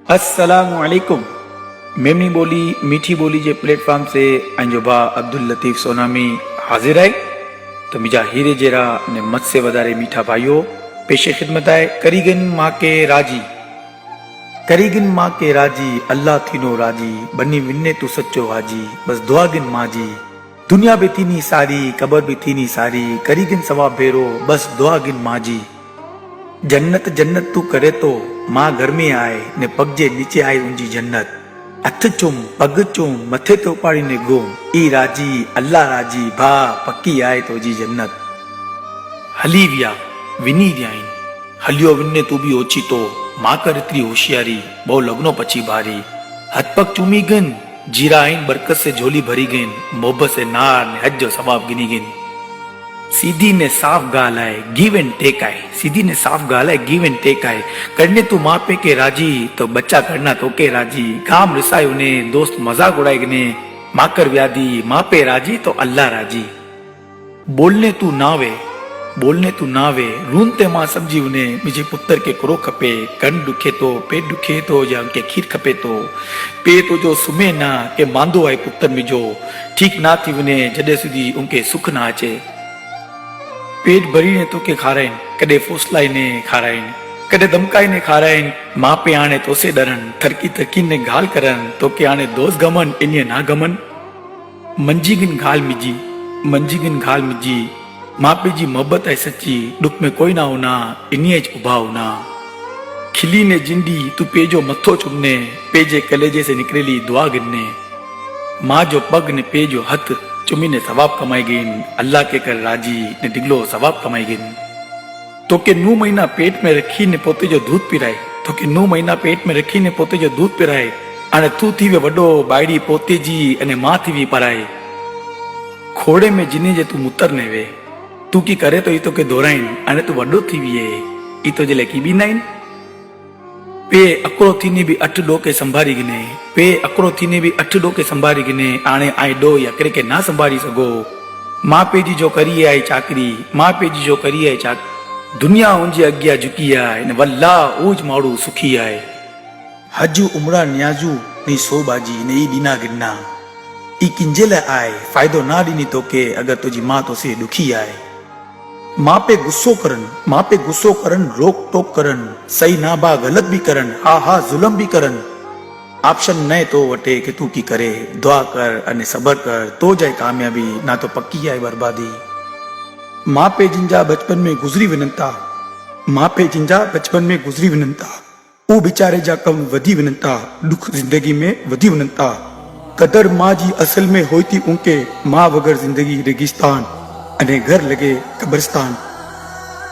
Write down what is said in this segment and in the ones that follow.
अस्सलामुअलैकुम। मेमनी बोली मीठी बोली जे प्लेटफॉर्म से अंजो भा अब्दुल लतीफ सोनामी हाजिर है। तो मिजा हीरे जेरा ने मत से वधारे मीठा भाइयों पेशे खिदमत है। करीगन माँ के राजी, करीगन माँ के राजी, अल्लाह थीनो राजी, बनी विन्ने तू सच्चो हाजी, बस दुआ गिन माँ जी। दुनिया भी थीनी सारी, कबर भी थीनी सारी, करीगन सवाब भेरो, बस दुआ गिन माँ जी। जन्नत जन्नत तू करे तो माँ घर में आए ने पग जे नीचे आए उनजी जन्नत। हथ चुम पग चुम मथे तो उपाड़ी ने घुम, ई राजी अल्लाह राजी, भा पक्की आए तो जी जन्नत। हली विया विनी व्याइन, हलियो विन्ने तू भी ओछी तो माँ कर इतनी होशियारी, बहु लग्नो पची भारी। हथ पग चूमी गन, जीरा आइन बरकत से झोली भरी गन, मोहब्बत से नार ने हज जो सवाब गिनी गन। सीधी ने साफ गाल है गिव एंड टेक आए, सीधी ने साफ गाल है गिव एंड टेक आए। करने तू माँ पे के राजी तो बच्चा करना तो के राजी। काम रिसाए उन्हें दोस्त मजाक उड़ाए गने, माँ कर व्याधी माँ पे राजी तो अल्लाह राजी। बोलने तू नावे बोलने तू नावे, रूनते माँ समझी उन्हें मुझे पुत्र के करो खपे। कन दुखे तो पेट दुखे तो या उनके खीर खपे तो पे तो जो सुमे ना के मांदो आए पुत्र मिजो, ठीक ना थी उन्हें जडे सुधी उनके सुख ना अचे। पेट भरी ने तो के खाराइन, कदे फोसलाई ने खाराइन, कदे दमकाई ने खाराइन। माँ पे आने तो से डरन, थरकी थरकी ने घाल करन, तो के आने दोस्त गमन इन्हें ना गमन। मंजीगिन घाल मिजी, मंजीगिन घाल मिजी, माँ पे जी मोहब्बत है सच्ची, दुख में कोई ना होना इन्हें उभा होना। खिली ने जिंदी तू पेजो मथो चुमने, पेजे कलेजे से निकलेली दुआ गिनने। माँ जो पग ने पेजो हथ चुमी ने सवाब कमाई गिन, अल्लाह के कर राजी ने दिगलो सवाब कमाई गिन। तो के 9 महीना पेट में रखी ने पोते जो दूध पिराए, तो के 9 महीना पेट में रखी ने पोते जो दूध पिराए। अने तू थी वे वडो बायडी पोते जी अने माँ थी वी पराए। खोड़े में जिने जे तू मुतर ने वे, तू की करे तो ई तो के दोराइन, अने तू वडो थी वी है ई तो जे लेकी भी नाइन। पे अकड़ो थीने भी 8 डोके संभारी गिने, पे अकड़ो थीने भी 8 डोके संभारी गिने। आने आए डो या करे के ना संभारी सगो। माँ पे जी जो करी आई चाकरी, माँ पे जी जो करी आई चाक, दुनिया उनजे अग्या झुकी आए ने वल्ला ऊज माड़ू सुखी आए। हजू उमड़ा न्याजू नी सो बाजी ने ई दीना गिरना, ई किंजे ले आए फायदो ना दीनी तो के अगर तुझी माँ तो से दुखी आए। माँ पे गुस्सो करन, माँ पे गुस्सो करन, रोक टोक करन, सही ना बा गलत भी करन, हा हा जुलम भी करन। ऑप्शन नए तो वटे के तू की करे, दुआ कर अने सबर कर तो जाए कामयाबी, ना तो पक्की आए बर्बादी। माँ पे जिंजा बचपन में गुजरी विनंता, माँ पे जिंजा बचपन में गुजरी विनंता, वो बेचारे जा कम वधी विनंता, दुख जिंदगी में वधी विनंता। कदर माँ जी असल में होई थी उनके, माँ वगर जिंदगी रेगिस्तान अने घर लगे कब्रिस्तान।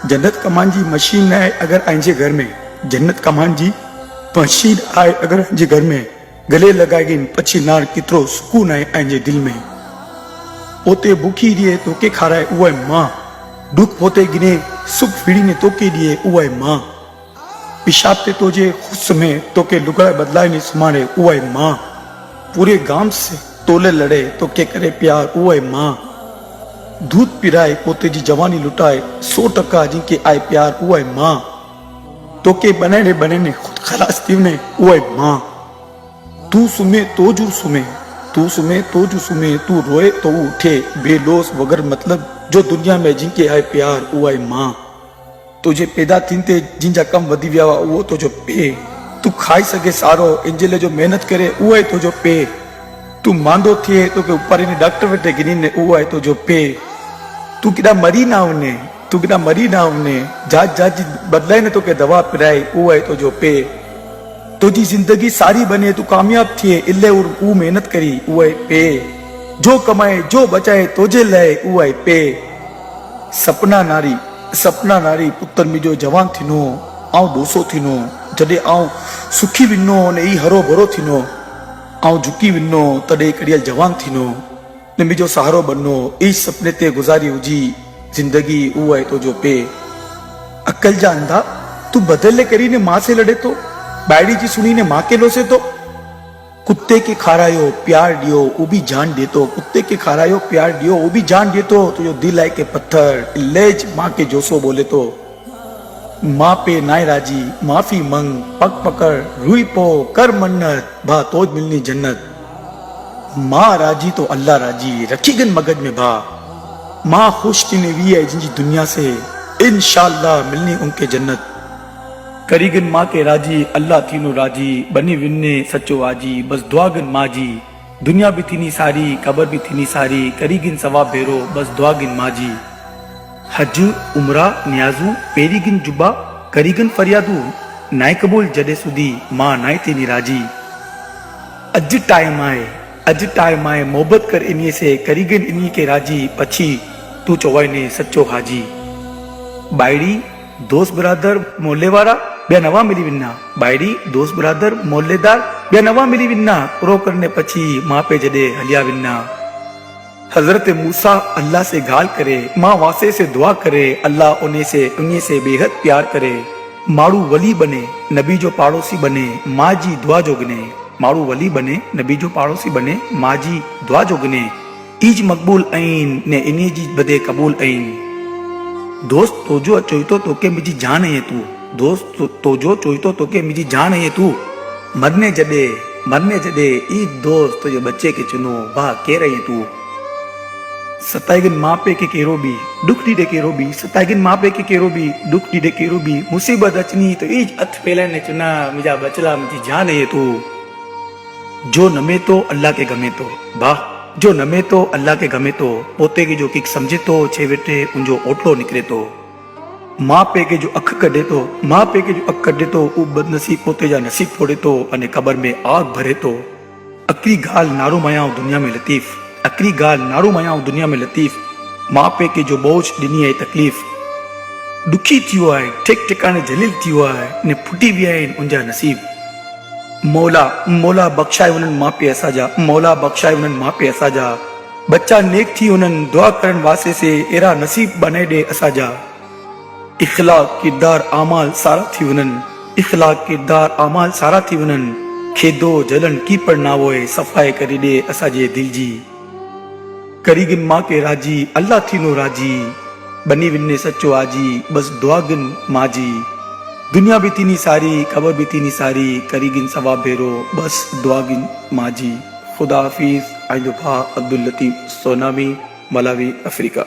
जन्नत कमान जी मशीन आए अगर आंजे घर में, जन्नत कमान जी मशीन आए अगर आंजे घर में, गले लगाए गई पछी नार कितरो सुकून आए आंजे दिल में। पोते भूखी दिए तो के खाराए उए माँ, दुख पोते गिने सुख फीड़ी ने तो के दिए उए माँ। पिशाब ते तो जे खुश में तो के लुगाए बदलाए ने सुमारे उए माँ। पूरे गांव से तोले लड़े तो के करे प्यार उए माँ। दूध पिराए पोते जी जवानी लुटाए, 100% जिनके आए प्यार उए माँ। तो के बने ने खुद खलास थी ने उए माँ। तू सुमे तो जू सुमे, तू सुमे तो जू सुमे, तू रोए तो उठे बेलोस वगर मतलब, जो दुनिया में जिनके आए प्यार उए माँ। तुझे पैदा थींते जिनजा कम वधी विया वो तो जो पे, तू खाई सके सारो इंजेले जो मेहनत करे उए तो जो पे। तू मांदो थिए तो के ऊपर ने डॉक्टर वटे गिनी ने उए तो जो पे। तू किदा मरी ना उन्ने, तू किदा मरी ना उन्ने, जात जात बदलाए ने तो के दवा पिराए उए तो जो पे। तुझी जिंदगी सारी बने तू कामयाब थिए इल्ले ऊ मेहनत करी उए पे। जो कमाए जो बचाए तुझे ले उए पे। सपना नारी पुत्र मिजो जवान थीनो, आऊं दोसो थीनो, जडे आऊं सुखी विनो ने ई हरो भरो थीनो, आऊं झुकी विनो तडे कड़ियल जवान थीनो ने मिजो सहारो बनो। ई सपने ते गुजारी हुजी जिंदगी उए तो जो पे। अक्कल जा अंधा तू बदले करी ने माँ से लड़े तो, बायड़ी जी सुनी ने माँ के लो से तो। कुत्ते के खारायो प्यार दियो वो भी जान दे तो, कुत्ते के खारायो प्यार दियो वो भी जान दे तो जो दिल आए के पत्थर लेज माँ के जोसो बोले तो। माँ पे नाय राजी माफी मंग पग पकड़ रुई पो कर मन्नत भा तो ज मिलनी जन्नत। माँ राजी तो अल्लाह राजी रखी गन मगज में भा। माँ खुश थी वी है जिनकी दुनिया से इंशाअल्लाह मिलनी उनके जन्नत। करीगन माँ के राजी अल्लाह थीनो राजी बनी विन्ने सच्चो आजी बस दुआगन माँ जी। दुनिया भी थीनी सारी कबर भी थीनी सारी करीगिन सवाब भेरो बस दुआगिन माँ जी। हज उमरा न्याजू पेरीगिन जुबा करीगन फरियादू नाय कबूल जडे सुधी माँ नाय थीनी राजी। अज टाइम आए मोहब्बत कर इन्हीं से करीगन इन्हीं के राजी पछी तू चौवाई ने सच्चो हाजी। बायड़ी दोस्त बरादर मोहल्ले वाला बे नवा मिली विन्ना। बायड़ी दोस्त बरादर मोहल्लेदार बे नवा मिली विन्ना पूरो करने पछी माँ पे जडे हलिया विन्ना। हजरत मूसा अल्लाह से गाल करे माँ वासे से दुआ करे अल्लाह उन्हें से बेहद प्यार करे। माड़ू वली बने नबी जो पड़ोसी बने माँ जी दुआ जोगने। माड़ू वली बने नबी जो पड़ोसी बने माँ जी दुआ जोगने। ईज मकबूल आइन ने इन्हीं जी बदे कबूल आइन। दोस्त तोजो चोइतो तोके मुझी जान है तू। दोस्त तोजो चोइतो तोके मुझी जान है तू। मरने जडे ई दोस्त तुझे बच्चे के चुनो बा के रही तू। सताइगन माँ पे के केरो भी दुख डीडे केरो भी सताइगन माँ पे के केरो भी दुख डीडे केरो भी मुसीबत अचनी तो ईज अथ पेले ने चुना मुझा बचला मुझी जान है तू। जो नमे तो अल्लाह के गमे तो वाह जो नमे तो अल्लाह के गमे तो पोते की जो किक समझे तो छेवेटे उनजो ओटलो निकले तो। माँ पे के जो अख कढे तो उ बदनसीब पोते जा नसीब फोड़े तो अने कबर में आग भरे तो। अकरी गाल नारू मायाओ दुनिया में लतीफ अकरी गाल नारू मायाओ दुनिया में लतीफ। माँ पे के जो बोझ ॾिनी है तकलीफ़ दुखी थियो है ठिक ठिकाने जलील थियो है ने फुटी विया आहिनि उनजा नसीब। मौला बख्शाए उन्हनि माँ पे असांजा मौला बख्शाए उन्हनि माँ पे असांजा। बच्चा नेक थी उन्हनि दुआ करण वास्ते से एरा नसीब बनाए ॾे असांजा। इखलाक किरदार आमाल सारा थी उन्हनि इखलाक किरदार आमाल सारा थी उन्हनि। खेदो जलन की पर ना वोए सफ़ाई करे ॾे असांजे दिल जी। करीगिन माँ के राजी अल्लाह थीनो राजी बनी विन्ने सच्चो आजी बस दुआगिन माँ जी। दुनिया भी थीनी सारी कबर भी थीनी सारी करीगिन सवाब भेरो बस दुआगिन माँ जी। खुदा हाफिज। आइंदो भा Abdul Latif tsunami Malawi Africa.